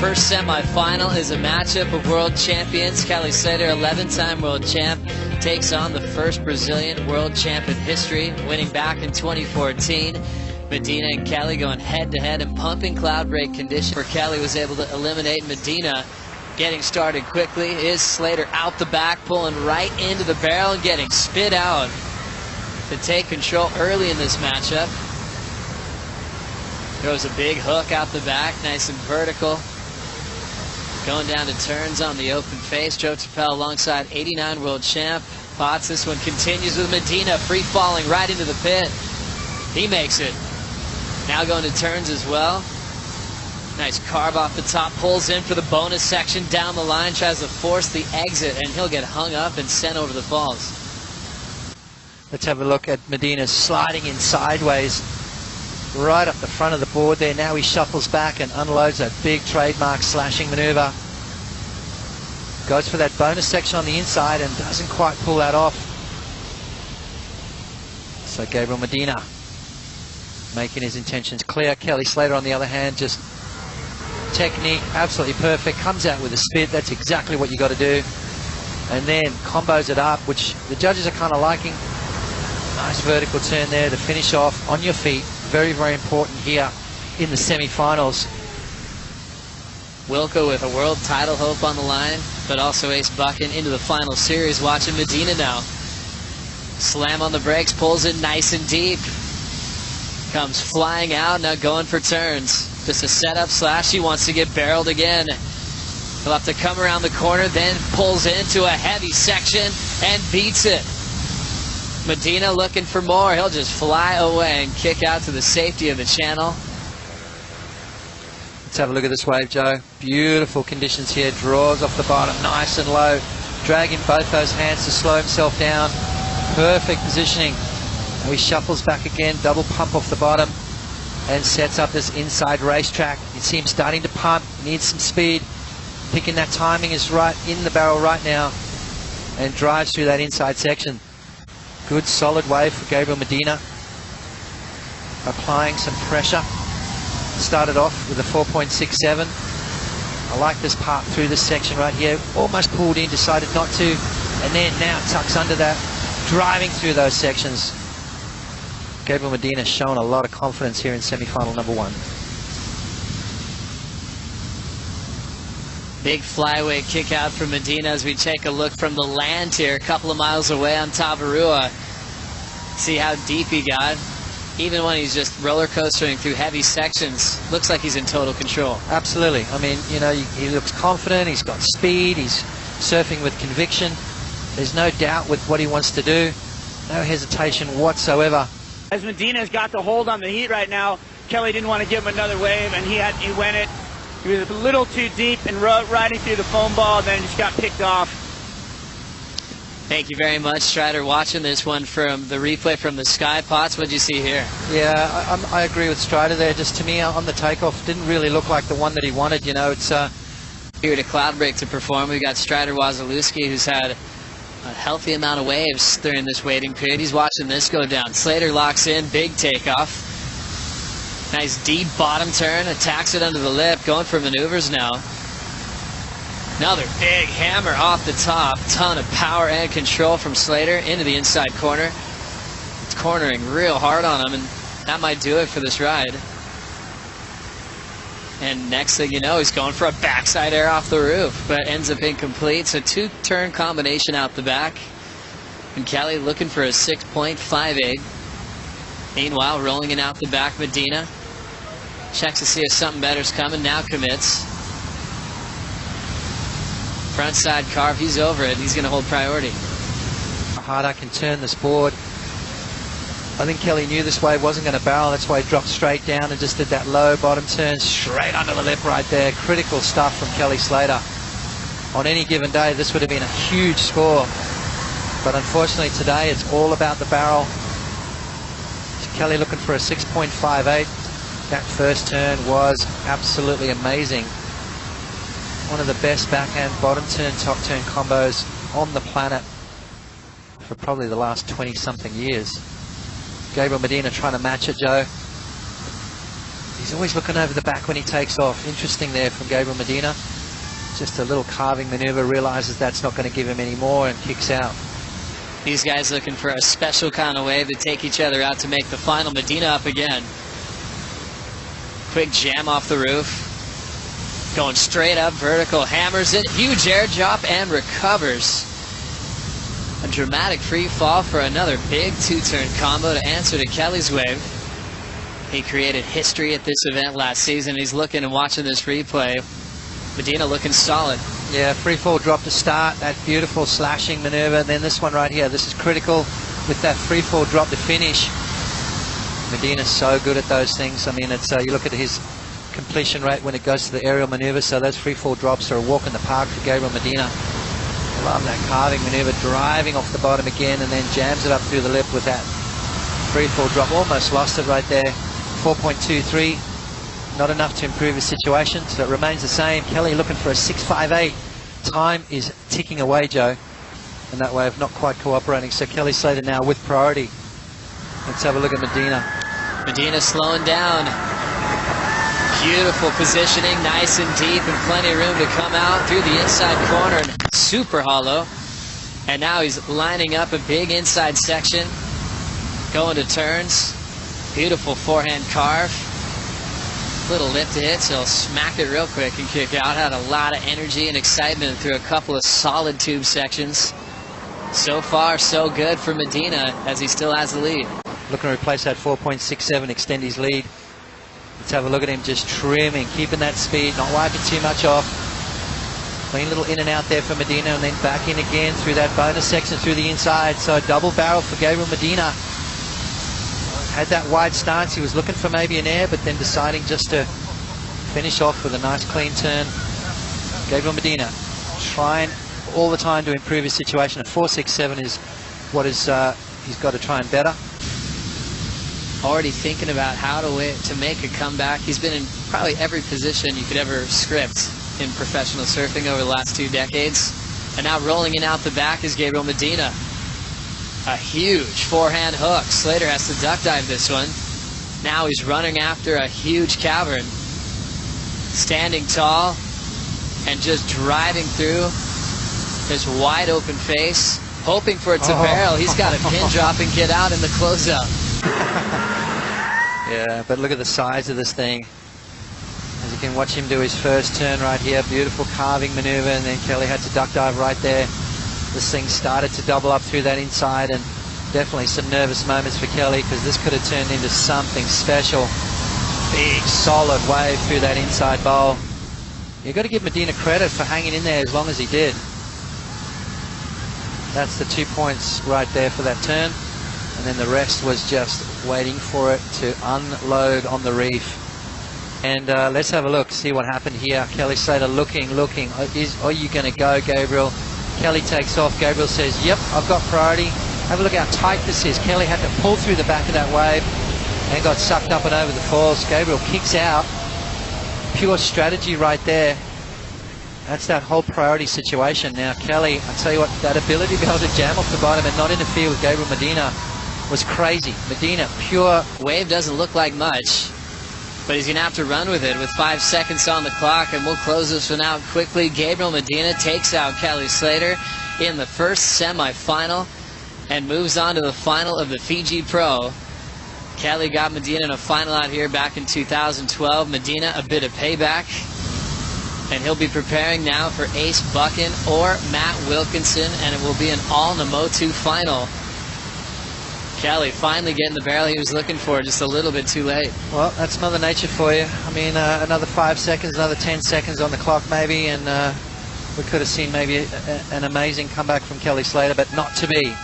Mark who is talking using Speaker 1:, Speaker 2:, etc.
Speaker 1: first semifinal is a matchup of world champions. Kelly Slater, 11-time world champ, takes on the first Brazilian world champ in history, winning back in 2014. Medina and Kelly going head-to-head in pumping cloud break conditions, where Kelly was able to eliminate Medina. Getting started quickly is Slater out the back, pulling right into the barrel and getting spit out to take control early in this matchup. Throws a big hook out the back, nice and vertical. Going down to turns on the open face. Joe Turpel alongside 89 world champ Potts. This one continues with Medina free falling right into the pit. He makes it. Now going to turns as well. Nice carve off the top, pulls in for the bonus section down the line, tries to force the exit, and he'll get hung up and sent over the falls.
Speaker 2: Let's have a look at Medina sliding in sideways right up the front of the board there. Now he shuffles back and unloads that big trademark slashing maneuver. Goes for that bonus section on the inside and doesn't quite pull that off. So Gabriel Medina making his intentions clear. Kelly Slater, on the other hand, just technique absolutely perfect. Comes out with a spit. That's exactly what you got to do. And then combos it up, which the judges are kind of liking. Nice vertical turn there to finish off on your feet. Very, very important here in the semi-finals.
Speaker 1: Wilco with a world title hope on the line, but also Ace Buchan into the final series. Watching Medina now. Slam on the brakes, pulls it nice and deep. Comes flying out, now going for turns. Just a setup slash, he wants to get barreled again. He'll have to come around the corner, then pulls into a heavy section and beats it. Medina looking for more. He'll just fly away and kick out to the safety of the channel.
Speaker 2: Let's have a look at this wave, Joe. Beautiful conditions here. Draws off the bottom, nice and low. Dragging both those hands to slow himself down. Perfect positioning. Now he shuffles back again, double pump off the bottom, and sets up this inside racetrack. You see him starting to pump, needs some speed. Picking that timing is right in the barrel right now, and drives through that inside section. Good solid wave for Gabriel Medina. Applying some pressure. Started off with a 4.67. I like this part through this section right here. Almost pulled in, decided not to, and then now tucks under that, driving through those sections. Gabriel Medina showing a lot of confidence here in semi-final number 1.
Speaker 1: Big flyway kick out from Medina as we take a look from the land here, a couple of miles away on Tavarua. See how deep he got. Even when he's just roller coastering through heavy sections, looks like he's in total control.
Speaker 2: Absolutely. I mean, you know, he looks confident, he's got speed, he's surfing with conviction. There's no doubt with what he wants to do. No hesitation whatsoever.
Speaker 3: As Medina's got the hold on the heat right now, Kelly didn't want to give him another wave, and he went it. He was a little too deep and riding through the foam ball, and then just got picked off.
Speaker 1: Thank you very much, Strider. Watching this one from the replay from the Sky Pots, what did you see here?
Speaker 2: Yeah, I agree with Strider there. Just to me, on the takeoff, didn't really look like the one that he wanted. You know, it's
Speaker 1: here to cloud break to perform. We've got Strider Wasilewski, who's had a healthy amount of waves during this waiting period. He's watching this go down. Slater locks in, big takeoff. Nice deep bottom turn, attacks it under the lip, going for maneuvers now. Another big hammer off the top. Ton of power and control from Slater into the inside corner. It's cornering real hard on him, and that might do it for this ride. And next thing you know, he's going for a backside air off the roof, but ends up incomplete. So 2-turn combination out the back. And Kelly looking for a 6.58. Meanwhile, rolling it out the back, Medina checks to see if something better's coming. Now commits. Front side carve, he's over it. He's going to hold priority.
Speaker 2: How hard I can turn this board. I think Kelly knew this wave wasn't going to barrel. That's why he dropped straight down and just did that low bottom turn straight under the lip right there. Critical stuff from Kelly Slater. On any given day, this would have been a huge score. But unfortunately today, it's all about the barrel. Kelly looking for a 6.58. That first turn was absolutely amazing. One of the best backhand bottom turn, top turn combos on the planet for probably the last 20-something years. Gabriel Medina trying to match it, Joe. He's always looking over the back when he takes off. Interesting there from Gabriel Medina. Just a little carving maneuver, realizes that's not going to give him any more and kicks out.
Speaker 1: These guys looking for a special kind of wave to take each other out to make the final. Medina up again. Quick jam off the roof. Going straight up, vertical, hammers it. Huge air drop and recovers. A dramatic free fall for another big two-turn combo to answer to Kelly's wave. He created history at this event last season. He's looking and watching this replay. Medina looking solid.
Speaker 2: Yeah, free fall drop to start, that beautiful slashing maneuver, and then this one right here. This is critical with that free fall drop to finish. Medina's so good at those things. I mean, it's you look at his completion rate when it goes to the aerial maneuver, so those free fall drops are a walk in the park for Gabriel Medina. Love that carving maneuver, driving off the bottom again, and then jams it up through the lip with that free fall drop. Almost lost it right there. 4.23. Not enough to improve his situation, so it remains the same. Kelly looking for a 6.58. Time is ticking away, Joe, and that wave not quite cooperating. So Kelly Slater now with priority. Let's have a look at Medina.
Speaker 1: Medina slowing down. Beautiful positioning, nice and deep, and plenty of room to come out through the inside corner, and super hollow. And now he's lining up a big inside section, going to turns. Beautiful forehand carve. Little lip to hit, so he'll smack it real quick and kick out. Had a lot of energy and excitement through a couple of solid tube sections. So far, so good for Medina as he still has the lead.
Speaker 2: Looking to replace that 4.67, extend his lead. Let's have a look at him just trimming, keeping that speed, not wiping too much off. Clean little in and out there for Medina, and then back in again through that bonus section through the inside. So double barrel for Gabriel Medina. Had that wide stance, he was looking for maybe an air, but then deciding just to finish off with a nice clean turn. Gabriel Medina trying all the time to improve his situation. A 4.67 is what is he's got to try and better.
Speaker 1: Already thinking about how to make a comeback. He's been in probably every position you could ever script in professional surfing over the last 2 decades. And now rolling in out the back is Gabriel Medina. A huge forehand hook. Slater has to duck dive this one. Now he's running after a huge cavern. Standing tall and just driving through this wide open face, hoping for it to barrel. He's got a pin drop and get out in the closeout.
Speaker 2: Yeah, but look at the size of this thing. As you can watch him do his first turn right here. Beautiful carving maneuver, and then Kelly had to duck dive right there. This thing started to double up through that inside, and definitely some nervous moments for Kelly, because this could have turned into something special. Big, solid wave through that inside bowl. You've got to give Medina credit for hanging in there as long as he did. That's the 2 points right there for that turn. And then the rest was just waiting for it to unload on the reef. And let's have a look, see what happened here. Kelly Slater looking. Are you going to go, Gabriel? Kelly takes off. Gabriel says, yep, I've got priority. Have a look how tight this is. Kelly had to pull through the back of that wave and got sucked up and over the falls. Gabriel kicks out. Pure strategy right there. That's that whole priority situation. Now, Kelly, I tell you what, that ability to be able to jam off the bottom and not interfere with Gabriel Medina was crazy. Medina, pure.
Speaker 1: Wave doesn't look like much, but he's going to have to run with it with 5 seconds on the clock, and we'll close this one out quickly. Gabriel Medina takes out Kelly Slater in the first semifinal and moves on to the final of the Fiji Pro. Kelly got Medina in a final out here back in 2012. Medina a bit of payback, and he'll be preparing now for Ace Buchan or Matt Wilkinson, and it will be an all-Namotu final. Kelly finally getting the barrel he was looking for, just a little bit too late.
Speaker 2: Well, that's Mother Nature for you. I mean, another 5 seconds, another 10 seconds on the clock maybe, and we could have seen maybe an amazing comeback from Kelly Slater, but not to be.